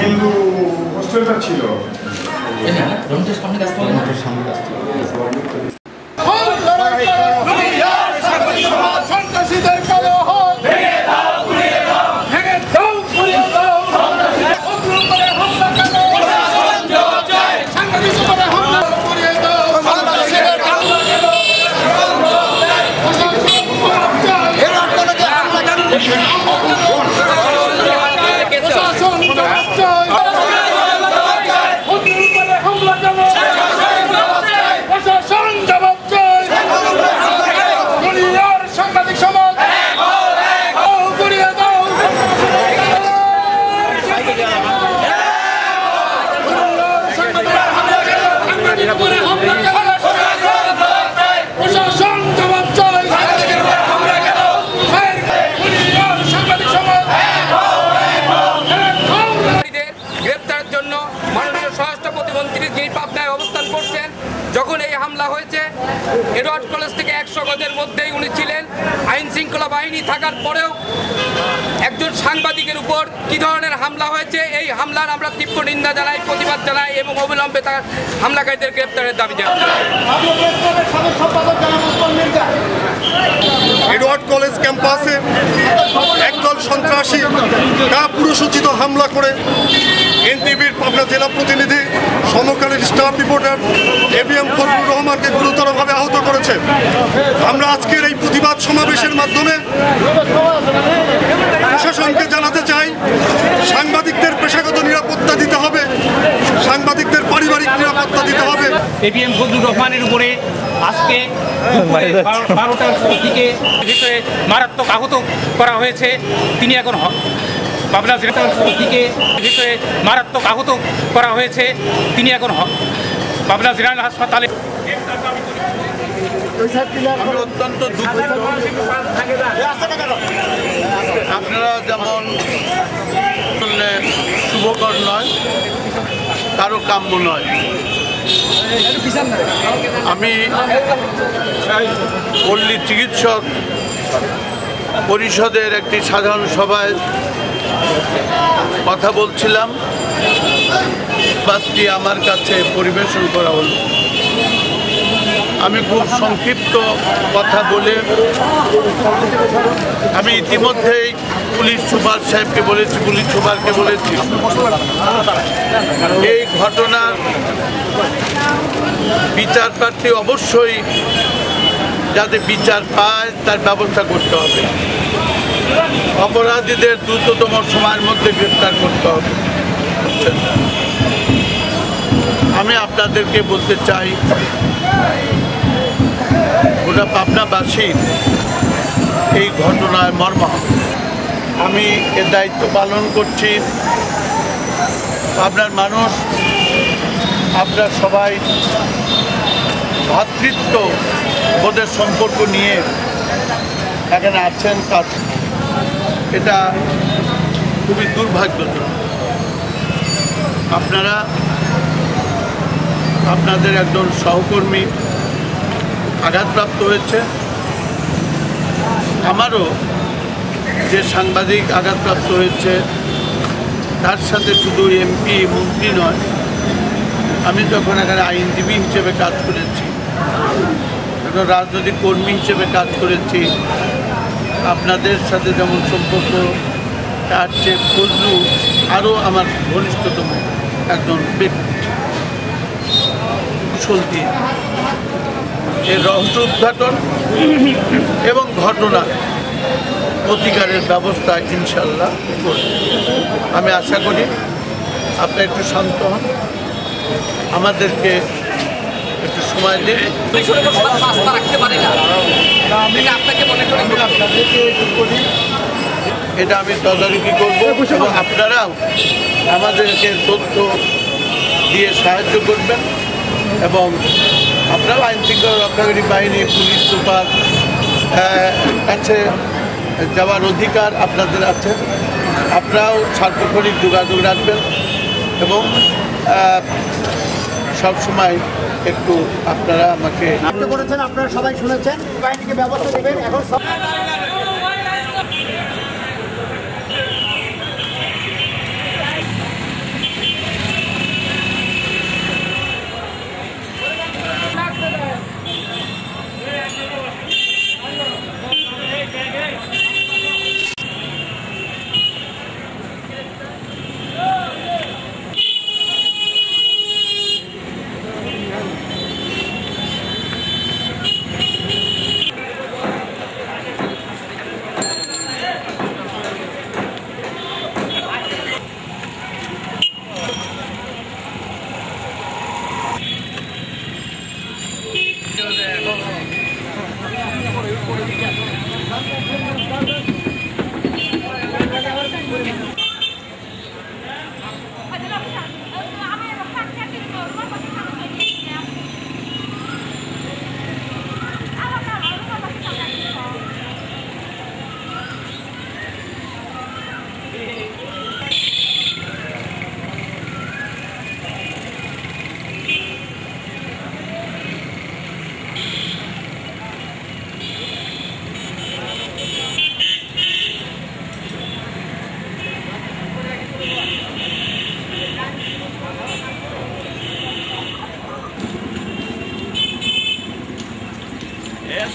হিন্দু হোস্টেলটা ছিল যখন এই হামলা হয়েছে এডওয়ার্ড কলেজ থেকে 100 গজের মধ্যেই উনি ছিলেন। আইন শৃঙ্খলা বাহিনী থাকার পরেও একজন সাংবাদিকের উপর কি ধরনের হামলা হয়েছে, এই হামলার আমরা তীব্র নিন্দা জানাই, প্রতিবাদ জানাই এবং অবিলম্বে তার হামলাকারীদের গ্রেপ্তারের দাবি জানাই। এডওয়ার্ড কলেজ ক্যাম্পাসে একদল সন্ত্রাসী পুরুষোচিত হামলা করে এনটিভির পাবনা জেলা প্রতিনিধি সমকালীন স্টাফ রিপোর্টার এবিএম ফজলুর রহমানকে গুরুতরভাবে আহত করেছে। আমরা আজকের এই প্রতিবাদ সমাবেশের মাধ্যমে প্রশাসনকে জানাতে চাই, সাংবাদিকদের পেশাগত নিরাপত্তা দিতে হবে, সাংবাদিকদের পারিবারিক নিরাপত্তা দিতে হবে। এবিএম ফজলুর রহমানের উপরে আজকে 12টার দিকে ভিতরে মারাত্মক আহত করা হয়েছে। তিনি এখন পাবনা জেলার দিকে ভিতরে মারাত্মক আহত করা হয়েছে। তিনি এখন পাবনা জেনারেল হাসপাতালে। আমি অত্যন্ত দুঃখিত। আপনারা যেমন করলে শুভকর নয়, কারো কাম্য নয়। আমি পল্লী চিকিৎসক পরিষদের একটি সাধারণ সভায় কথা বলছিলাম, বাসটি আমার কাছে পরিবেশন করা হলো। আমি খুব সংক্ষিপ্ত কথা বলে আমি ইতিমধ্যেই পুলিশ সুপার সাহেবকে বলেছি, পুলিশ সুপারকে বলেছি এই ঘটনার বিচার প্রার্থী অবশ্যই যাতে বিচার পায় তার ব্যবস্থা করতে হবে, অপরাধীদের দ্রুততম সময়ের মধ্যে গ্রেপ্তার করতে হবে। আমি আপনাদেরকে বলতে চাই গোটা পাবনাবাসীর এই ঘটনায় মর্মাহত। আমি এর দায়িত্ব পালন করছি। পাবনার মানুষ আপনারা সবাই ভ্রাতৃত্ব বোধের সম্পর্ক নিয়ে এখানে আছেন, কাজ এটা খুবই দুর্ভাগ্যজনক। আপনারা আপনাদের একজন সহকর্মী আঘাতপ্রাপ্ত হয়েছে, আমারও যে সাংবাদিক আঘাতপ্রাপ্ত হয়েছে তার সাথে শুধু এমপি মন্ত্রী নয়, আমি যখন এখানে আইনজীবী হিসেবে কাজ করেছি, একজন রাজনৈতিক কর্মী হিসেবে কাজ করেছি, আপনাদের সাথে যেমন সম্পর্ক, তার চেয়ে ফজলু আরও আমার ঘনিষ্ঠতম একজন ব্যক্তি। কৌশল দিয়ে এর রহস্য উদ্ঘাটন এবং ঘটনা প্রতিকারের ব্যবস্থা ইনশাল্লাহ করব। আমি আশা করি আপনারা একটু শান্ত হন, আমাদেরকে একটু সময় দিন। এটা আমি তদারকি করবো এবং আপনারাও আমাদেরকে তথ্য দিয়ে সাহায্য করবেন এবং আপনারাও আইন শৃঙ্খলা রক্ষাকারী বাহিনী, পুলিশ সুপার কাছে যাওয়ার অধিকার আপনাদের আছে। আপনারাও সার্বক্ষণিক যোগাযোগ রাখবেন এবং সবসময় একটু আপনারা আমাকে করেছেন, আপনারা সবাই শুনেছেন, বাহিনীকে ব্যবস্থা দেবেন। এখন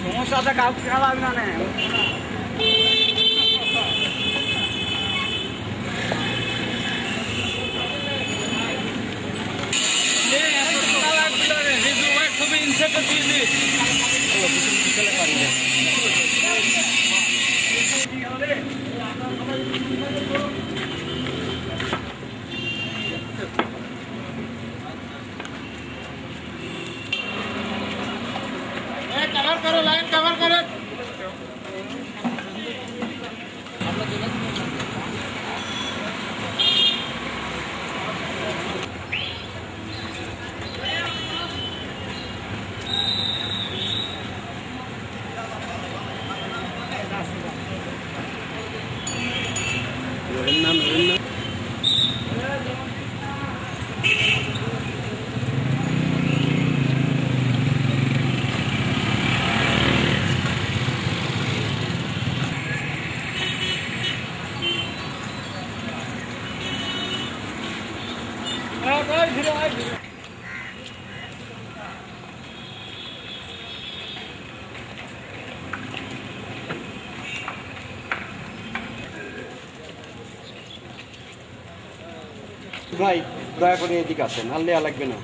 সমস্যাটা কাউকে খাওয়াবে না। कवर करो, लाइन कवर करो। ভাই দয়া করে এদিকে আসেন, আর লেয়া লাগবে না।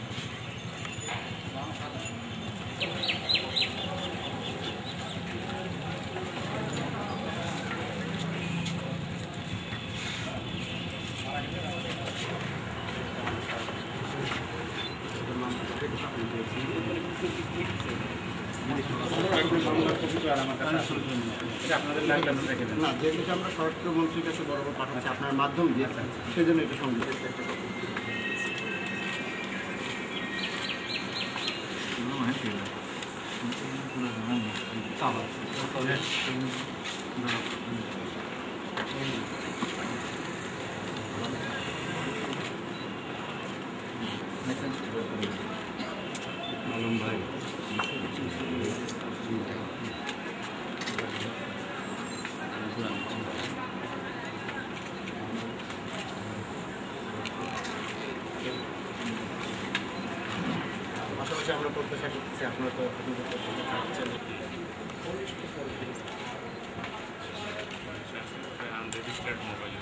না, যেহেতু আমরা স্বরাষ্ট্রমন্ত্রীর কাছে বরাবর পাঠাচ্ছি আপনার মাধ্যম দিয়ে, সেই জন্য এটা সংযুক্ত ভাই পাশাপাশি আমরা প্রত্যাশা করতেছি আপনারা তো unregistered mobile.